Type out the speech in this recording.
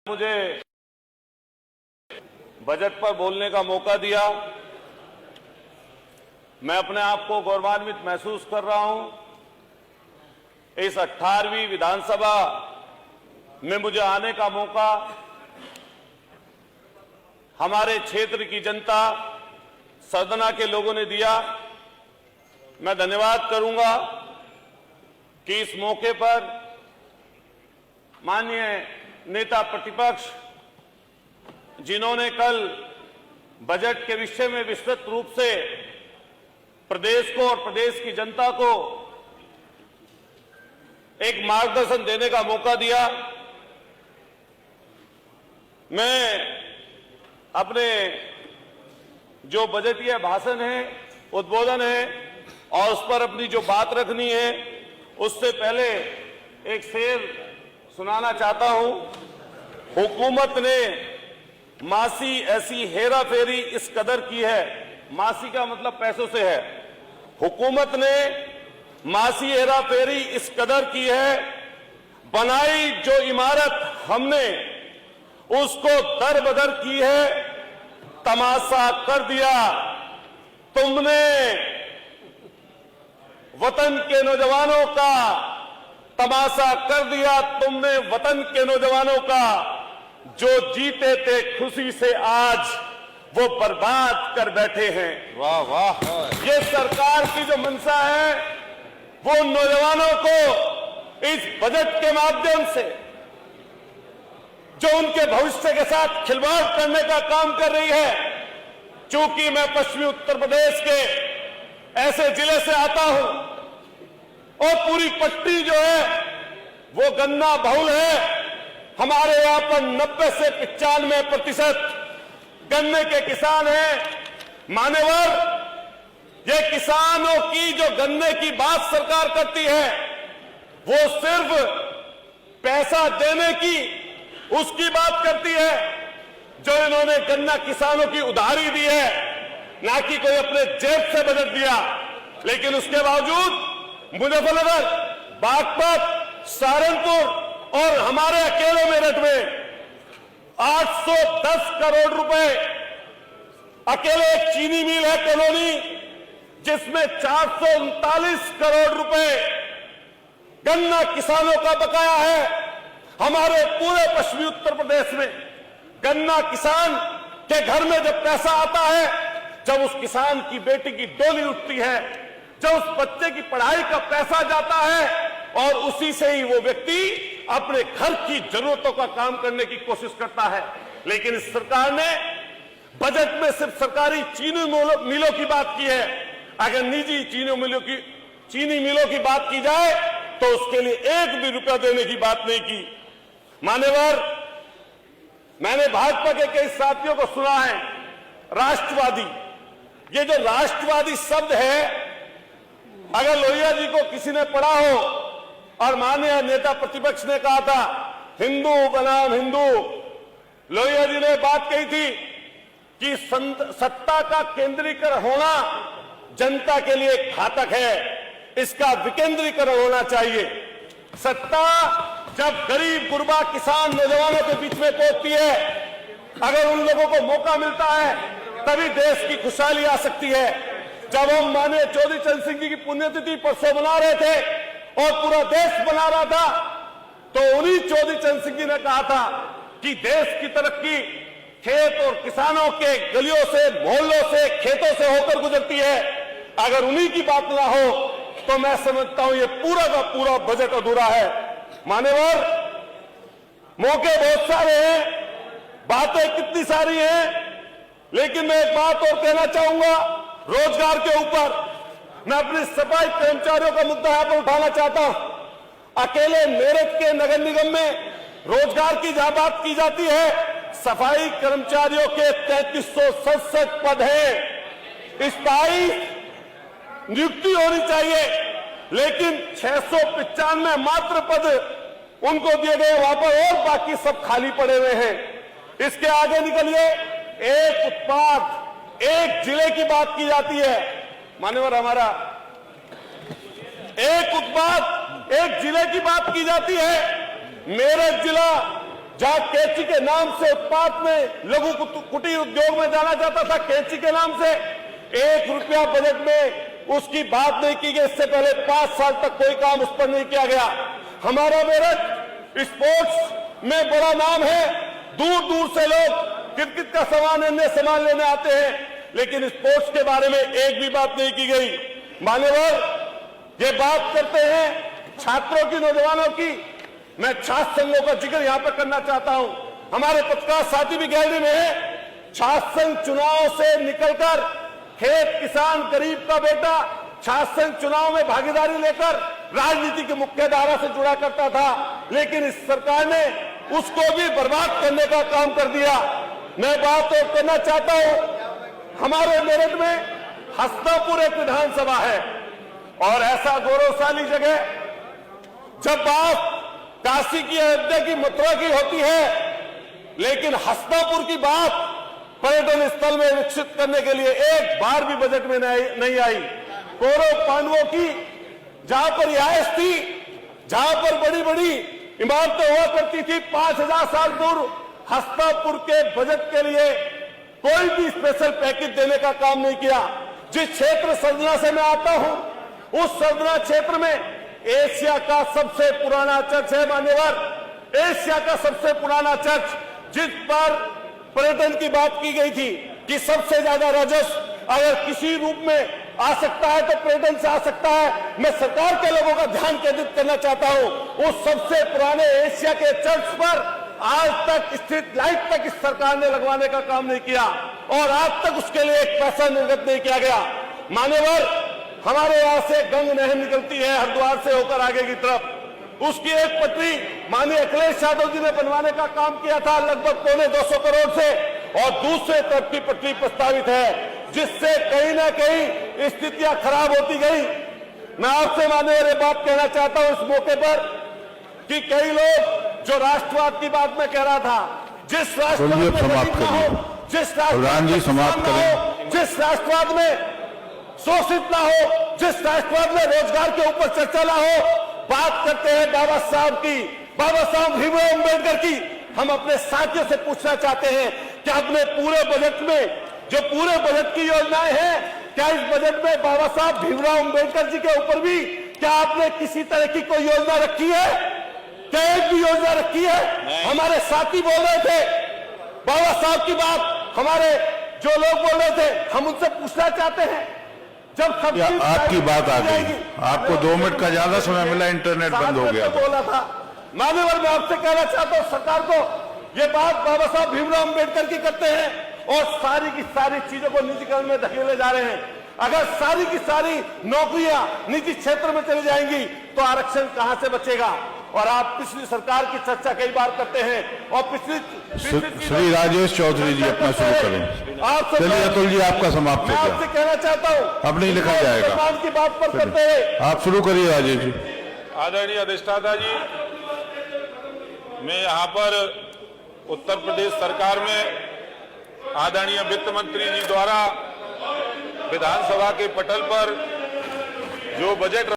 मुझे बजट पर बोलने का मौका दिया। मैं अपने आप को गौरवान्वित महसूस कर रहा हूं। इस 18वीं विधानसभा में मुझे आने का मौका हमारे क्षेत्र की जनता, सदना के लोगों ने दिया। मैं धन्यवाद करूंगा कि इस मौके पर माननीय नेता प्रतिपक्ष, जिन्होंने कल बजट के विषय में विस्तृत रूप से प्रदेश को और प्रदेश की जनता को एक मार्गदर्शन देने का मौका दिया। मैं अपने जो बजटीय भाषण है, उद्बोधन है और उस पर अपनी जो बात रखनी है, उससे पहले एक शेर सुनाना चाहता हूं। हुकूमत ने मासी ऐसी हेरा फेरी इस कदर की है, मासी का मतलब पैसों से है। हुकूमत ने मासी हेरा फेरी इस कदर की है, बनाई जो इमारत हमने उसको दर बदर की है, तमाशा कर दिया तुमने वतन के नौजवानों का, तमाशा कर दिया तुमने वतन के नौजवानों का। जो जीते थे खुशी से आज वो बर्बाद कर बैठे हैं। वाह वाह। ये सरकार की जो मंशा है वो नौजवानों को इस बजट के माध्यम से जो उनके भविष्य के साथ खिलवाड़ करने का काम कर रही है। चूंकि मैं पश्चिमी उत्तर प्रदेश के ऐसे जिले से आता हूं और पूरी पट्टी जो है वो गन्ना बहुल है। हमारे यहां पर 90 से 95% गन्ने के किसान हैं। मान्यवर, ये किसानों की जो गन्ने की बात सरकार करती है वो सिर्फ पैसा देने की उसकी बात करती है, जो इन्होंने गन्ना किसानों की उधारी दी है, ना कि कोई अपने जेब से बजट दिया। लेकिन उसके बावजूद मुजफ्फरनगर, बागपत, सहारनपुर और हमारे अकेले मेरठ में 810 करोड़ रुपए, अकेले एक चीनी मिल है कॉलोनी जिसमें 439 करोड़ रुपए गन्ना किसानों का बकाया है। हमारे पूरे पश्चिमी उत्तर प्रदेश में गन्ना किसान के घर में जब पैसा आता है, जब उस किसान की बेटी की डोली उठती है, जब उस बच्चे की पढ़ाई का पैसा जाता है और उसी से ही वो व्यक्ति अपने घर की जरूरतों का काम करने की कोशिश करता है। लेकिन इस सरकार ने बजट में सिर्फ सरकारी चीनी मिलों की बात की है। अगर निजी चीनी मिलों की बात की जाए तो उसके लिए एक भी रुपया देने की बात नहीं की। मान्यवर, मैंने भाजपा के कई साथियों को सुना है राष्ट्रवादी। ये जो राष्ट्रवादी शब्द है, अगर लोहिया जी को किसी ने पढ़ा हो और माननीय नेता प्रतिपक्ष ने कहा था हिंदू बनाम हिंदू, लोहिया जी ने बात कही थी कि सत्ता का केंद्रीकरण होना जनता के लिए घातक है, इसका विकेंद्रीकरण होना चाहिए। सत्ता जब गरीब गुरबा किसान नौजवानों के बीच में पहुंचती है, अगर उन लोगों को मौका मिलता है तभी देश की खुशहाली आ सकती है। जब हम माननीय चौधरी चरण सिंह जी की पुण्यतिथि परसों मना रहे थे और पूरा देश बना रहा था, तो उन्हीं चौधरी चरण सिंह जी ने कहा था कि देश की तरक्की खेत और किसानों के गलियों से, मोहल्लों से, खेतों से होकर गुजरती है। अगर उन्हीं की बात ना हो तो मैं समझता हूं ये पूरा का पूरा बजट अधूरा है। मान्यवर, मौके बहुत सारे हैं, बातें कितनी सारी हैं, लेकिन मैं एक बात और कहना चाहूंगा रोजगार के ऊपर। मैं अपने सफाई कर्मचारियों का मुद्दा यहां पर उठाना चाहता हूं। अकेले मेरठ के नगर निगम में रोजगार की जहां बात की जाती है, सफाई कर्मचारियों के 3367 पद हैं। स्थायी नियुक्ति होनी चाहिए, लेकिन 695 मात्र पद उनको दिए गए वहां पर और बाकी सब खाली पड़े हुए हैं। इसके आगे निकलिए, एक उत्पाद एक जिले की बात की जाती है। मान्यवर, हमारा एक उत्पाद एक जिले की बात की जाती है। मेरठ जिला जहां कैंची के नाम से उत्पाद में लघु कुटीर उद्योग में जाना जाता था, कैंची के नाम से 1 रुपया बजट में उसकी बात नहीं की गई। इससे पहले 5 साल तक कोई काम उस पर नहीं किया गया। हमारा मेरठ स्पोर्ट्स में बड़ा नाम है, दूर दूर से लोग क्रिकेट का सामान, अन्य सामान लेने आते हैं, लेकिन स्पोर्ट्स के बारे में एक भी बात नहीं की गई। मान्यवर, ये बात करते हैं छात्रों की, नौजवानों की। मैं छात्र संघों का जिक्र यहां पर करना चाहता हूं। हमारे पत्रकार साथी भी गैलरी में है। छात्र संघ चुनाव से निकलकर खेत किसान गरीब का बेटा छात्र संघ चुनाव में भागीदारी लेकर राजनीति की मुख्य धारा से जुड़ा करता था, लेकिन इस सरकार ने उसको भी बर्बाद करने का काम कर दिया। मैं बात और करना चाहता हूं, हमारे मेरठ में हस्तापुर एक विधानसभा है और ऐसा गौरवशाली जगह, जब बात काशी की, अयोध्या की, मथुरा की होती है, लेकिन हस्तापुर की बात पर्यटन स्थल में विकसित करने के लिए एक बार भी बजट में नहीं आई। कौरव पांडवों की जहां पर रिहायश थी, जहां पर बड़ी बड़ी इमारतें हुआ करती थी, 5000 साल दूर, हस्तापुर के बजट के लिए कोई भी स्पेशल पैकेज देने का काम नहीं किया। जिस क्षेत्र सरदना से मैं आता हूं, उस सरदना क्षेत्र में एशिया का सबसे पुराना चर्च है। मान्यवर, एशिया का सबसे पुराना चर्च, जिस पर पर्यटन की बात की गई थी कि सबसे ज्यादा राजस्व अगर किसी रूप में आ सकता है तो पर्यटन से आ सकता है। मैं सरकार के लोगों का ध्यान केंद्रित करना चाहता हूं, उस सबसे पुराने एशिया के चर्च पर आज तक स्ट्रीट लाइट तक इस सरकार ने लगवाने का काम नहीं किया और आज तक उसके लिए एक पैसा निर्गत नहीं किया गया। मान्यवर, हमारे यहां से गंग नहर निकलती है हरिद्वार से होकर आगे की तरफ, उसकी एक पटरी माननीय अखिलेश यादव जी ने बनवाने का काम किया था लगभग 250 करोड़ से, और दूसरे तरफ की पटरी प्रस्तावित है, जिससे कहीं ना कहीं स्थितियां खराब होती गई। मैं आपसे माननीय ये बात कहना चाहता हूं इस मौके पर कि कई लोग जो राष्ट्रवाद की बात में कह रहा था, जिस राष्ट्रवाद में समाप्त हो, जिस राष्ट्रवाद में शोषित ना हो, जिस राष्ट्रवाद में रोजगार के ऊपर चर्चा ना हो, बात करते हैं बाबा साहब की, बाबा साहब भीमराव अम्बेडकर की। हम अपने साथियों से पूछना चाहते हैं कि अपने पूरे बजट में जो पूरे बजट की योजनाएं हैं, क्या इस बजट में बाबा साहब भीमराव अम्बेडकर जी के ऊपर भी क्या आपने किसी तरह की कोई योजना रखी है? क्या एक भी योजना रखी है? हमारे साथी बोल रहे थे बाबा साहब की बात, हमारे जो लोग बोल रहे थे, हम उनसे पूछना चाहते हैं, जब सब आपकी बात आ गई, आपको 2 मिनट का ज्यादा समय मिला, इंटरनेट बंद हो गया बोला था। मान्यवर, मैं आपसे कहना चाहता हूं सरकार को, ये बात बाबा साहब भीमराव अम्बेडकर की करते हैं और सारी की सारी चीजों को निजीकरण में धकेले जा रहे हैं। अगर सारी की सारी नौकरियां निजी क्षेत्र में चली जाएंगी तो आरक्षण कहां से बचेगा? और आप पिछली सरकार की चर्चा कई बार करते हैं और पिछली श्री राजेश चौधरी जी अपना शुरू करें। चलिए अतुल जी, आपका समाप्त हो गया। आपसे कहना चाहता हूं, अब नहीं लिखा जाएगा की बात पर करते हैं, आप शुरू करिए राजेश जी। आदरणीय अधिष्ठाता जी, मैं यहाँ पर उत्तर प्रदेश सरकार में आदरणीय वित्त मंत्री जी द्वारा विधानसभा के पटल पर जो बजट